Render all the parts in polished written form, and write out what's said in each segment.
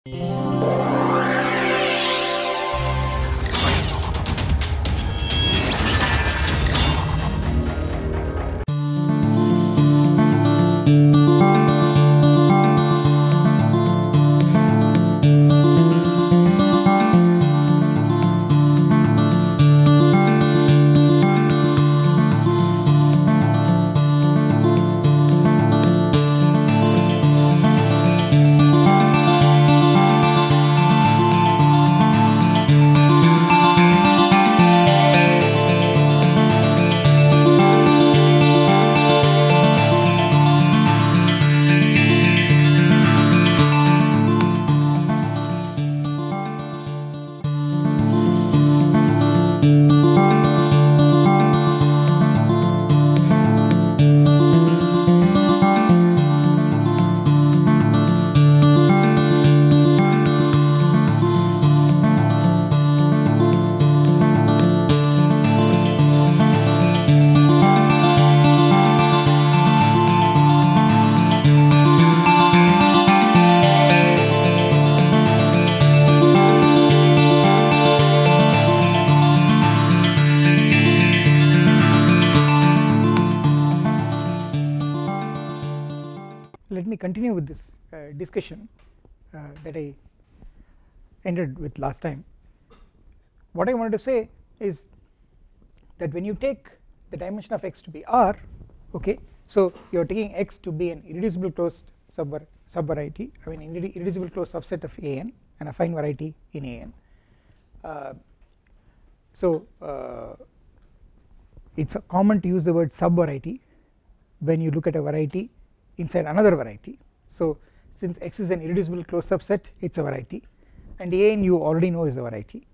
Let me continue with this discussion that I ended with last time. What I wanted to say is that when you take the dimension of x to be R, okay, so you are taking x to be an irreducible closed subvariety, I mean irreducible closed subset of An and affine variety in An. It's common to use the word subvariety when you look at a variety inside another variety. So since x is an irreducible closed subset, it's a variety, and An you already know is a variety,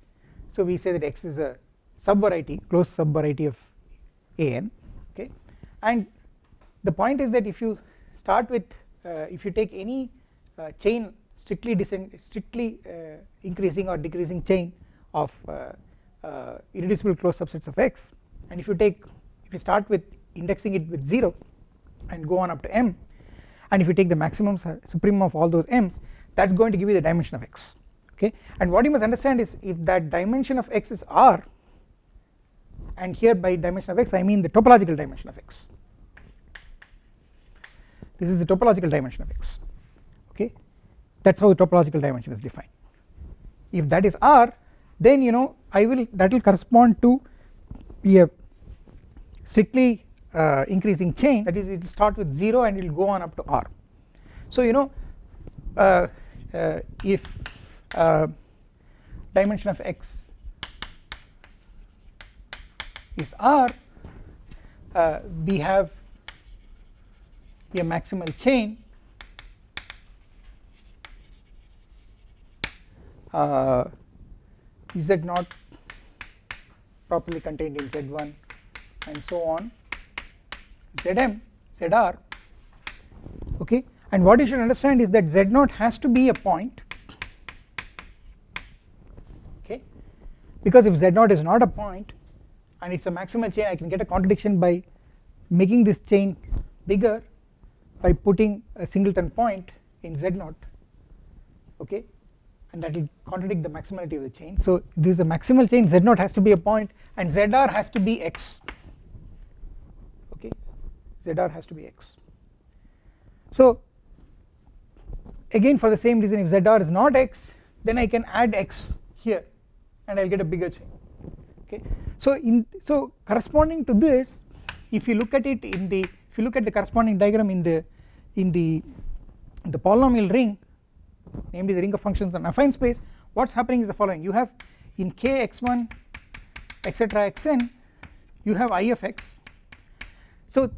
so we say that x is a subvariety, closed subvariety of An, okay. And the point is that if you start with if you take any chain strictly increasing or decreasing chain of irreducible closed subsets of x, and if you start with indexing it with 0 and go on up to m, and if you take the maximum supremum of all those m's, that's going to give you the dimension of x, okay. And what you must understand is, if that dimension of x is R, and here by dimension of x I mean the topological dimension of x, this is the topological dimension of x, okay, that's how the topological dimension is defined. If that is R, then you know that will correspond to a strictly increasing chain, that is it will start with 0 and it will go on up to R. So you know if dimension of x is R, we have a maximal chain Z0 properly contained in Z1 and so on, Zm, Zr, okay. And what you should understand is that Z0 has to be a point, okay, because if Z0 is not a point and it's a maximal chain, I can get a contradiction by making this chain bigger by putting a singleton point in Z0, okay, and that will contradict the maximality of the chain. So this is a maximal chain, Z0 has to be a point and Zr has to be x, okay, Zr has to be x. So again for the same reason, if Zr is not x, then I can add x here and I will get a bigger chain, okay. So corresponding to this, if you look at it in the, if you look at the corresponding diagram in the polynomial ring, namely the ring of functions on affine space, what's happening is the following: you have in k x1 etc xn, you have I of x. So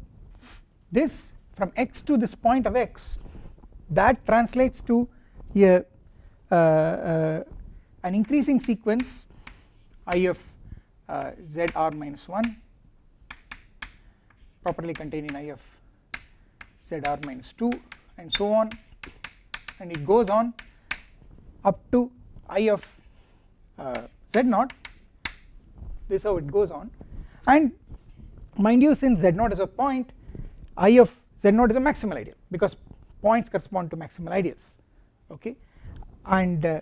this from x to this point of x, that translates to an increasing sequence I of Zr minus 1 properly contained in I of Zr minus 2 and so on, and it goes on up to I of Z0. This is how it goes on, and mind you, since Z0 is a point, I of Z0 is a maximal ideal because points correspond to maximal ideals, okay. and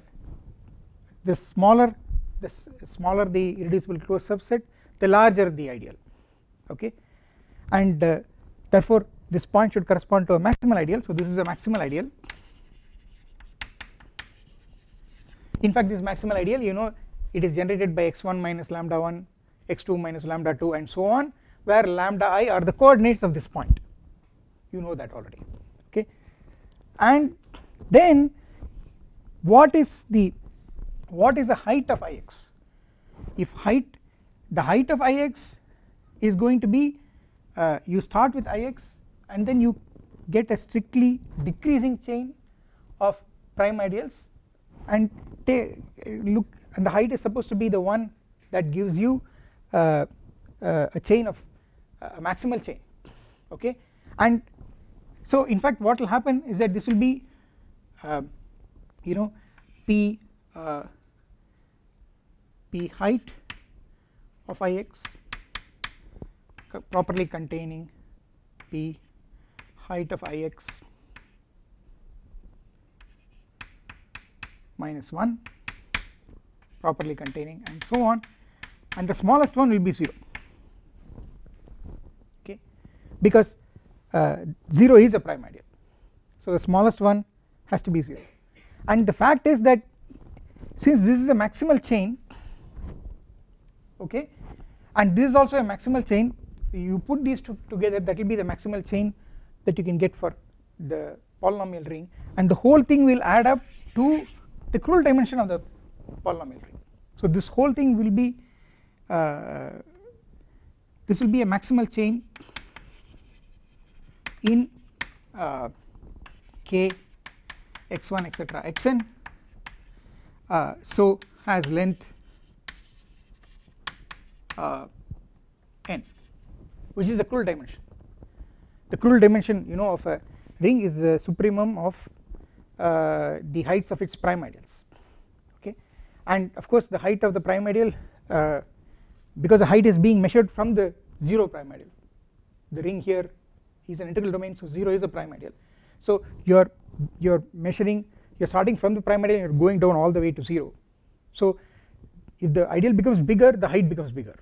the smaller the irreducible closed subset, the larger the ideal, okay, and therefore this point should correspond to a maximal ideal. So this is a maximal ideal. In fact, this maximal ideal, you know, it is generated by x1 minus lambda 1, x2 minus lambda 2, and so on, where lambda I are the coordinates of this point. You know that already, okay. And then what is the height of Ix? If the height of Ix is going to be, you start with Ix and then you get a strictly decreasing chain of prime ideals, and look, and the height is supposed to be the one that gives you a chain of a maximal chain, okay. And so in fact what will happen is that this will be you know, p height of Ix properly containing p height of Ix minus 1 properly containing, and so on, and the smallest one will be 0, okay, because 0 is a prime ideal, so the smallest one has to be 0. And the fact is that since this is a maximal chain, okay, and this is also a maximal chain, you put these two together, that will be the maximal chain that you can get for the polynomial ring, and the whole thing will add up to the Krull dimension of the polynomial ring. So this whole thing will be this will be a maximal chain in k x1 etc xn, so has length n, which is the Krull dimension. The Krull dimension, you know, of a ring is the supremum of the heights of its prime ideals, okay. And of course the height of the prime ideal, because the height is being measured from the 0 prime ideal, the ring here is an integral domain, so 0 is a prime ideal, so you're measuring, you're starting from the prime ideal and you're going down all the way to 0. So if the ideal becomes bigger, the height becomes bigger,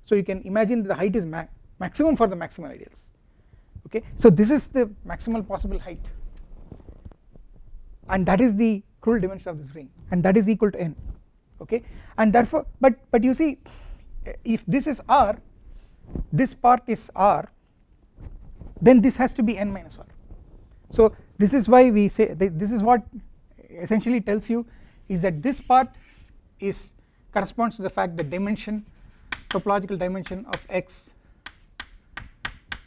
so you can imagine that the height is maximum for the maximal ideals, okay. So this is the maximal possible height, and that is the Krull dimension of this ring, and that is equal to n, okay. And therefore but you see, if this is R, this part is R, then this has to be n minus R. So this is why we say this is what essentially tells you is that this part is corresponds to the fact that dimension, topological dimension of X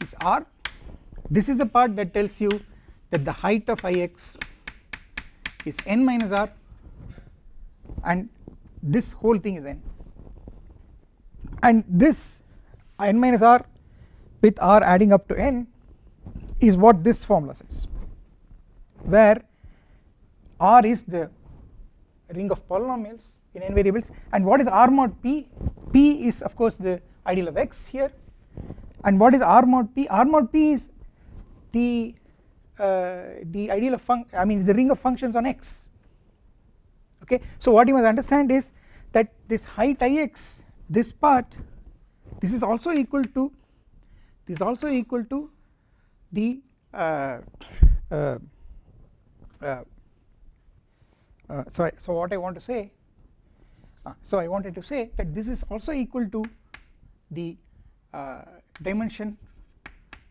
is R. This is the part that tells you that the height of Ix is n minus R, and this whole thing is n, and this n minus R with R adding up to n is what this formula says, where R is the ring of polynomials in n variables, and what is R mod p? P is of course the ideal of X here, and what is R mod p? R mod p is the ideal of is a ring of functions on X, okay. So what you must understand is that this height Ix, this part, this is also equal to the so what I want to say, so I wanted to say that this is also equal to the dimension,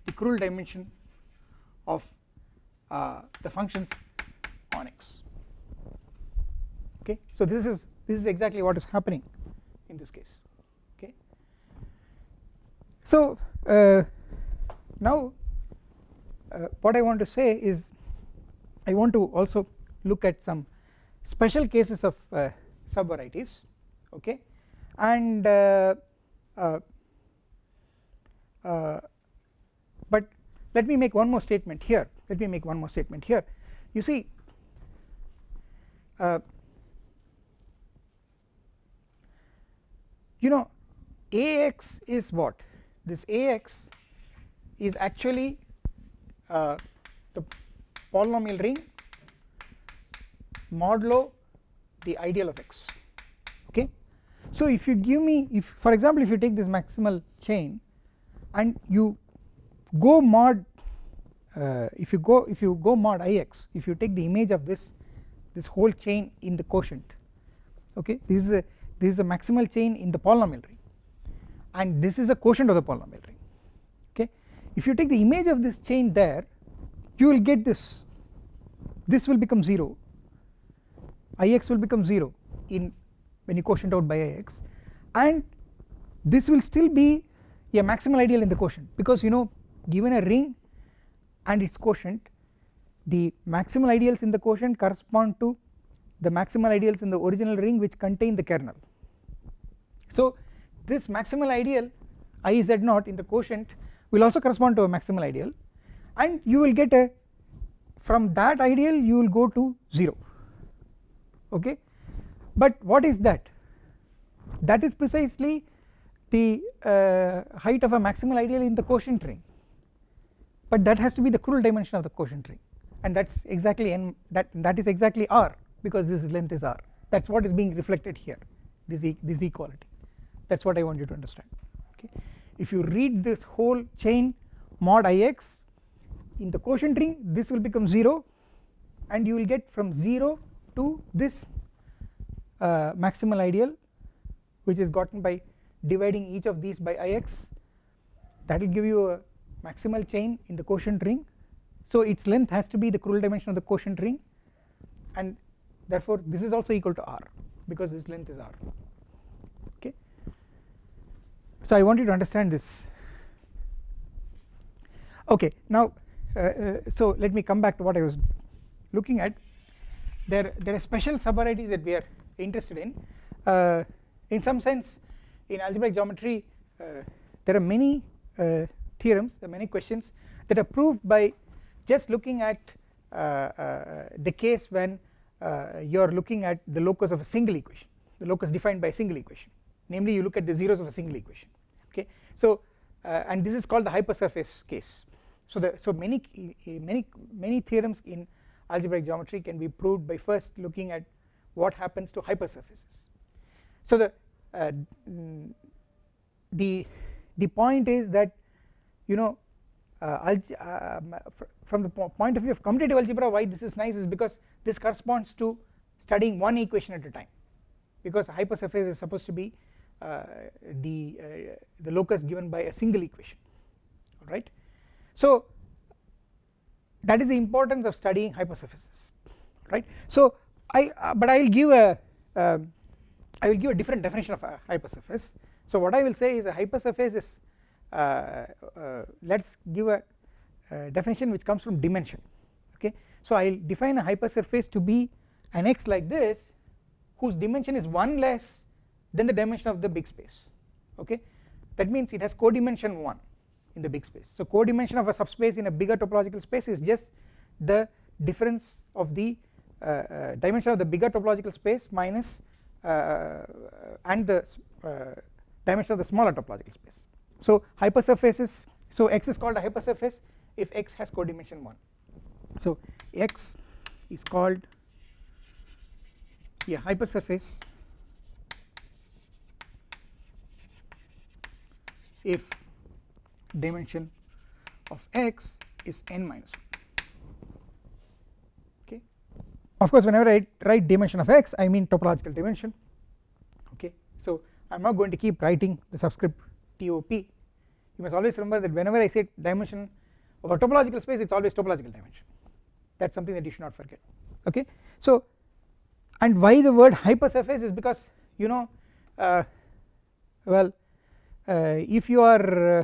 the Krull dimension of the functions on X, okay. So this is exactly what is happening in this case, okay. So now what I want to say is I want to also look at some special cases of subvarieties, okay. And but let me make one more statement here, you see, you know, Ax is what? This Ax is actually the polynomial ring modulo the ideal of x. Okay, so if you give me, if for example if you take this maximal chain and you go mod if you go mod Ix, if you take the image of this whole chain in the quotient, okay, this is a maximal chain in the polynomial ring and this is a quotient of the polynomial ring. Okay, if you take the image of this chain there, you will get this will become 0, Ix will become 0 in when you quotient out by Ix, and this will still be a maximal ideal in the quotient, because you know, given a ring and its quotient, the maximal ideals in the quotient correspond to the maximal ideals in the original ring which contain the kernel. So this maximal ideal IZ0 in the quotient will also correspond to a maximal ideal, and you will get a, from that ideal you will go to 0. Okay, but what is that? That is precisely the height of a maximal ideal in the quotient ring, but that has to be the crude dimension of the quotient ring, and that's exactly n, that is exactly r, because this length is r. That's what is being reflected here, this equality. That's what I want you to understand. Okay, if you read this whole chain mod Ix in the quotient ring, this will become 0 and you will get from 0 to this maximal ideal, which is gotten by dividing each of these by Ix. That will give you a maximal chain in the quotient ring. So its length has to be the crude dimension of the quotient ring, and therefore this is also equal to r, because this length is r. Okay, so I want you to understand this. Okay, now so let me come back to what I was looking at. There are special subvarieties that we are interested in. In some sense, in algebraic geometry there are many theorems, there are many questions that are proved by just looking at the case when you are looking at the locus of a single equation, the locus defined by a single equation, namely you look at the zeros of a single equation. Okay, so and this is called the hypersurface case. So many theorems in algebraic geometry can be proved by first looking at what happens to hypersurfaces. So the point is that, you know, from the point of view of commutative algebra, why this is nice is because this corresponds to studying one equation at a time, because a hypersurface is supposed to be the locus given by a single equation. Alright, so that is the importance of studying hypersurfaces, right? So but I will give a different definition of a hypersurface. So what I will say is a hypersurface is let's give a definition which comes from dimension. Okay, so I will define a hypersurface to be an X like this whose dimension is 1 less than the dimension of the big space. Okay, that means it has codimension 1 in the big space. So codimension of a subspace in a bigger topological space is just the difference of the dimension of the bigger topological space minus and the dimension of the smaller topological space. So hypersurfaces, so X is called a hypersurface if X has codimension 1. So X is called a hypersurface if dimension of X is n minus 1. Okay, of course whenever I write dimension of X I mean topological dimension. Okay, so I am not going to keep writing the subscript TOP. You must always remember that whenever I say dimension of a topological space, it is always topological dimension. That is something that you should not forget. Okay, so and why the word hypersurface is because, you know, well if you are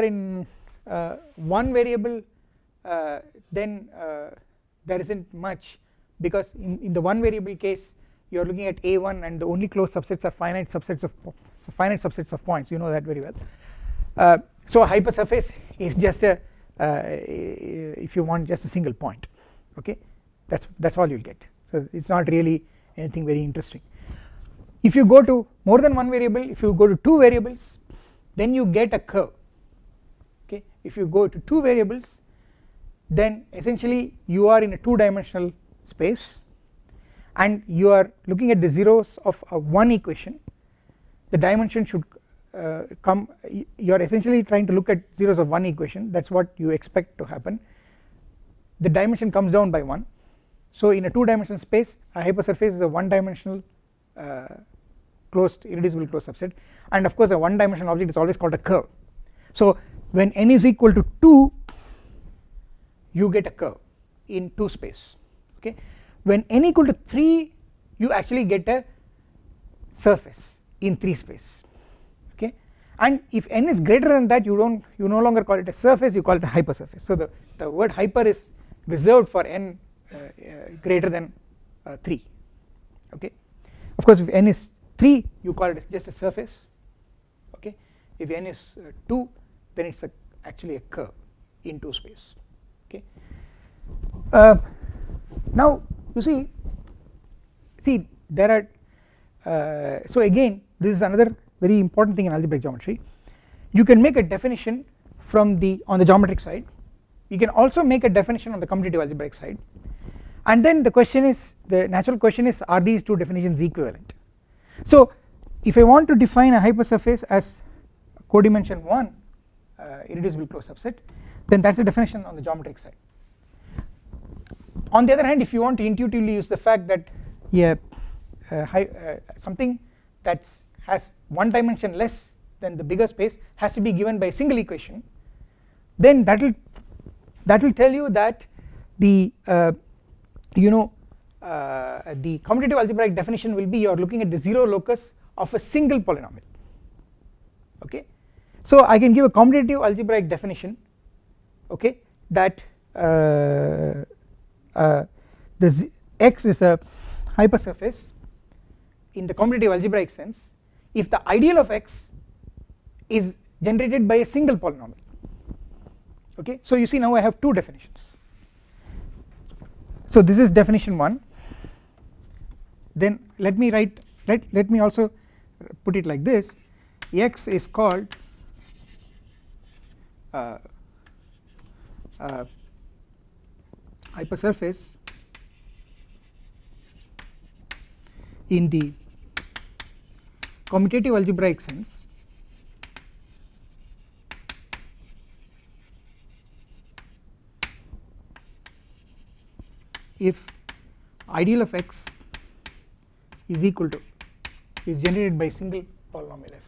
in one variable then there isn't much, because in the one variable case you are looking at A1 and the only closed subsets are finite subsets of points, you know that very well. So a hypersurface is just a if you want just a single point. Okay, that's all you will get. So it's not really anything very interesting. If you go to more than one variable, if you go to two variables, then you get a curve. Okay, if you go to two variables, then essentially you are in a 2-dimensional space and you are looking at the zeros of a one equation. The dimension should come, you are essentially trying to look at zeros of one equation, that is what you expect to happen. The dimension comes down by 1. So in a 2-dimensional space a hypersurface is a 1-dimensional closed irreducible closed subset, and of course a 1-dimensional object is always called a curve. So when n is equal to 2 you get a curve in 2 space, okay. When n equal to 3 you actually get a surface in 3 space, okay, and if n is greater than that you no longer call it a surface, you call it a hypersurface. So the word hyper is reserved for n greater than 3, okay. Of course if n is 3 you call it just a surface, okay. If n is 2 then it's actually a curve in 2 space, okay. Now you see there are so again this is another very important thing in algebraic geometry. You can make a definition from on the geometric side, you can also make a definition on the commutative algebraic side, and then the natural question is, are these two definitions equivalent? So if I want to define a hypersurface as codimension 1 irreducible closed subset, then that is the definition on the geometric side. On the other hand, if you want to intuitively use the fact that something that has one dimension less than the bigger space has to be given by a single equation, then that will tell you that the the commutative algebraic definition will be you are looking at the 0 locus of a single polynomial, okay. So I can give a commutative algebraic definition, okay, that X is a hypersurface in the commutative algebraic sense if the ideal of X is generated by a single polynomial, okay. So you see now I have two definitions. So this is definition 1, then let me also put it like this: X is called hypersurface in the commutative algebraic sense if ideal of X is generated by single polynomial f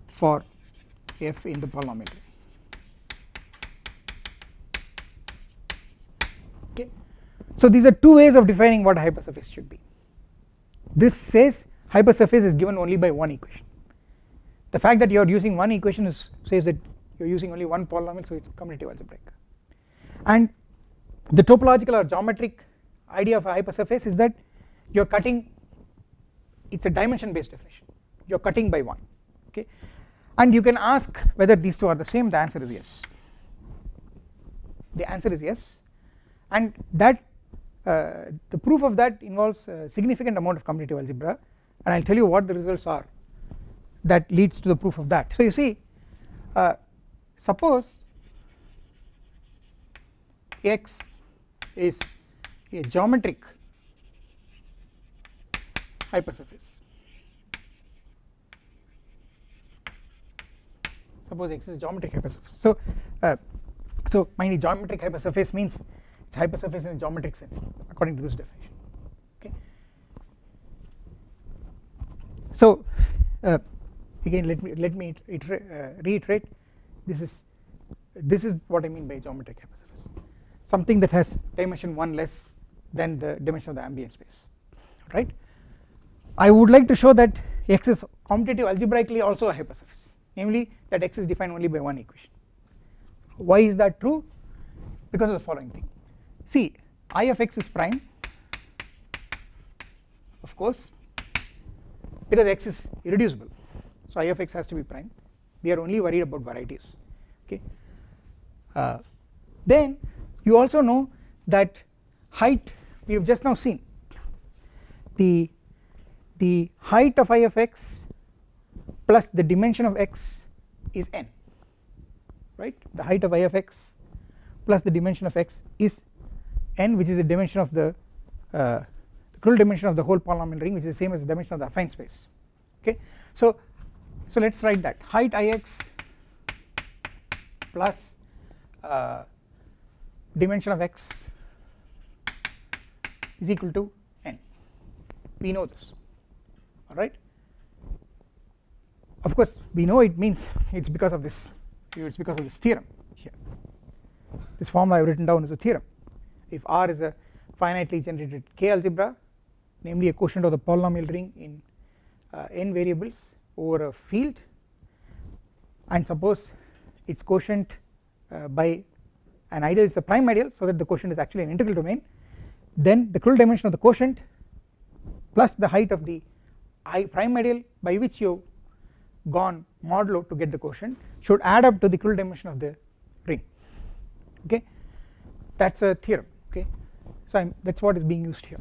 for f in the polynomial ring, okay. So these are two ways of defining what a hypersurface should be. This says hypersurface is given only by one equation. The fact that you are using one equation says that you are using only one polynomial, so it is commutative algebraic. And the topological or geometric idea of a hypersurface is that you are cutting, it is a dimension based definition, you are cutting by 1, okay. And you can ask whether these two are the same, the answer is yes, the answer is yes, and that the proof of that involves a significant amount of commutative algebra, and I will tell you what the results are that leads to the proof of that. So you see, suppose X is a geometric hypersurface, suppose X is a geometric hypersurface. So mind you, geometric hypersurface means it's hypersurface in a geometric sense according to this definition, okay. So again let me reiterate, this is what I mean by geometric hypersurface, something that has dimension 1 less than the dimension of the ambient space, right. I would like to show that X is commutative algebraically also a hypersurface, namely that X is defined only by one equation. Why is that true? Because of the following thing. See, I of X is prime, of course, because X is irreducible, so I of X has to be prime. We are only worried about varieties, okay. Then you also know that height, we have just now seen the height of I of X plus the dimension of X is n, right. The height of I of X plus the dimension of x is n, which is the dimension of the Krull dimension of the whole polynomial ring, which is the same as the dimension of the affine space. Okay, so let's write that height Ix plus dimension of x is equal to n. We know this, all right. Of course we know it means it's because of this, it's because of this theorem here. This formula I have written down is a theorem. If R is a finitely generated K algebra, namely a quotient of the polynomial ring in n variables over a field, and suppose its quotient by an ideal is a prime ideal, so that the quotient is actually an integral domain, then the Krull dimension of the quotient plus the height of the prime ideal by which you have gone modulo to get the quotient should add up to the Krull dimension of the ring. Okay, that's a theorem. Okay, so that's what is being used here.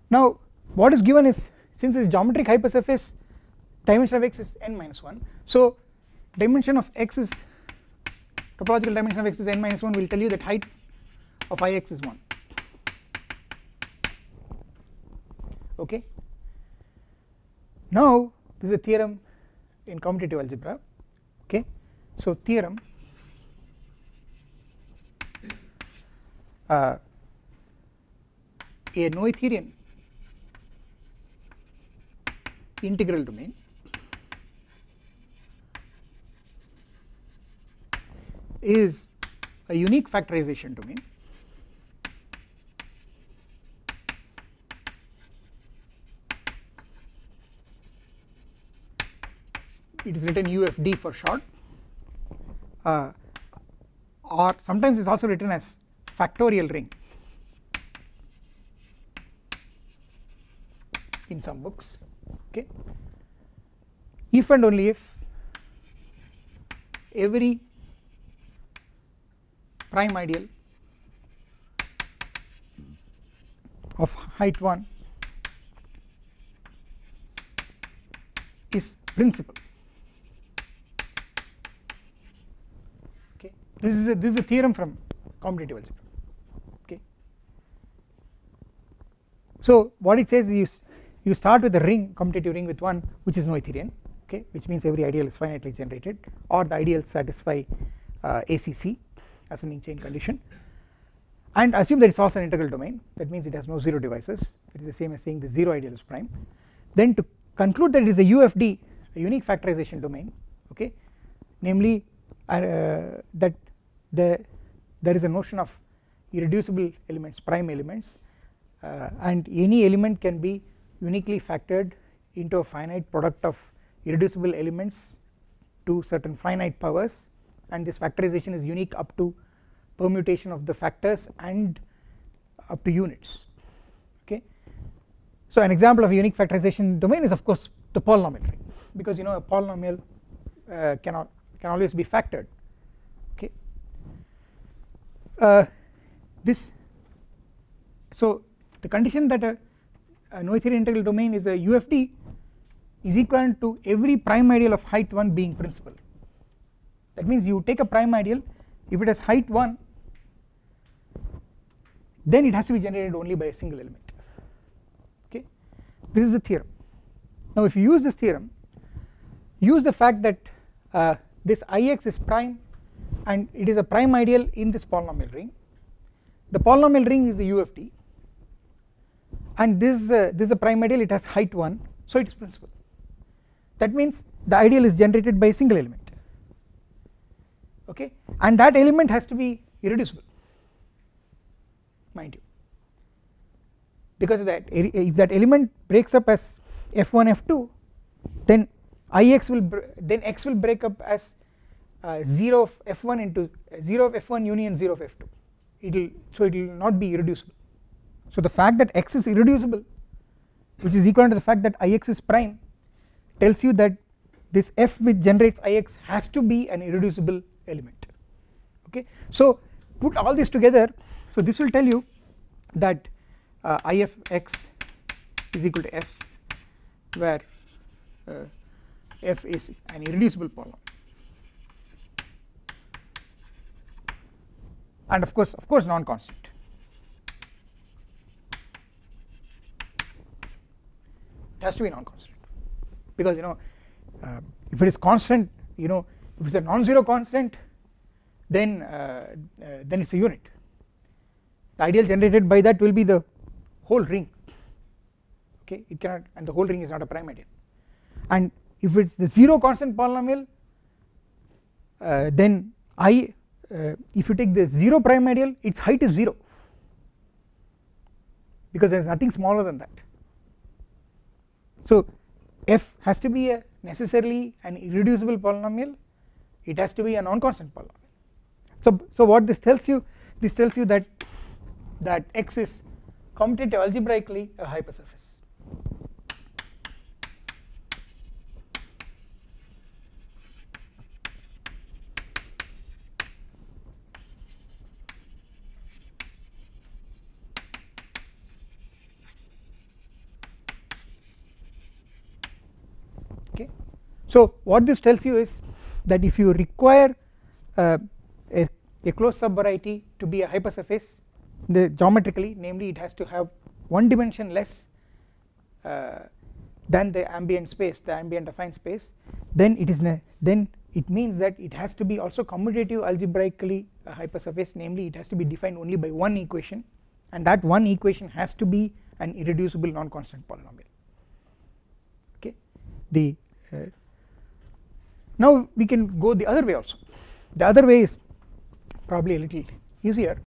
Now what is given is, since it's geometric hypersurface, dimension of x is n minus 1, so dimension of x is, topological dimension of x is n minus 1 will tell you that height of Ix is 1. Okay, now this is a theorem in commutative algebra. Okay, so theorem a Noetherian integral domain is a unique factorization domain it is written UFD for short, or sometimes it is also written as factorial ring in some books. Okay, if and only if every prime ideal of height 1 is principal. Okay, this is a theorem from commutative algebra. Okay, so what it says is you start with a ring, commutative ring with 1 which is Noetherian, okay, which means every ideal is finitely generated, or the ideals satisfy ACC, ascending chain condition, and assume that it is also an integral domain, that means it has no zero divisors, that is the same as saying the zero ideal is prime. Then to conclude that it is a UFD, a unique factorization domain, okay, namely that there is a notion of irreducible elements, prime elements, and any element can be uniquely factored into a finite product of irreducible elements to certain finite powers, and this factorization is unique up to permutation of the factors and up to units. Okay, so an example of a unique factorization domain is of course the polynomial ring, because you know a polynomial can always be factored. Okay, so the condition that a Noetherian integral domain is a UFD is equivalent to every prime ideal of height 1 being principal. That means you take a prime ideal, if it has height 1, then it has to be generated only by a single element. Okay, this is the theorem. Now if you use this theorem, use the fact that this Ix is prime and it is a prime ideal in this polynomial ring. The polynomial ring is a UFD, and this is a prime ideal, it has height 1, so it is principal. That means the ideal is generated by a single element, okay, and that element has to be irreducible, mind you, because of that, if that element breaks up as f1 f2, then Ix will then x will break up as 0 of f1 into 0 of f1 union 0 of f2, so it will not be irreducible. So the fact that x is irreducible, which is equivalent to the fact that Ix is prime, tells you that this f which generates Ix has to be an irreducible element. Okay, so put all this together, so this will tell you that Ifx is equal to f, where f is an irreducible polynomial. and of course non-constant. It has to be non-constant, because if it is constant, if it's a non-zero constant, then it's a unit. The ideal generated by that will be the whole ring, okay, it cannot, and the whole ring is not a prime ideal. And if it's the zero constant polynomial, then if you take the 0 prime ideal, its height is 0, because there is nothing smaller than that. So f has to be necessarily an irreducible polynomial, it has to be a non-constant polynomial. So what this tells you that x is commutative algebraically a hypersurface. Okay, so what this tells you is that if you require a closed subvariety to be a hypersurface, geometrically, namely it has to have one dimension less than the ambient space, the ambient affine space, then it means that it has to be also commutative algebraically a hypersurface, namely it has to be defined only by one equation, and that one equation has to be an irreducible non-constant polynomial. Okay, now we can go the other way also. The other way is probably a little easier.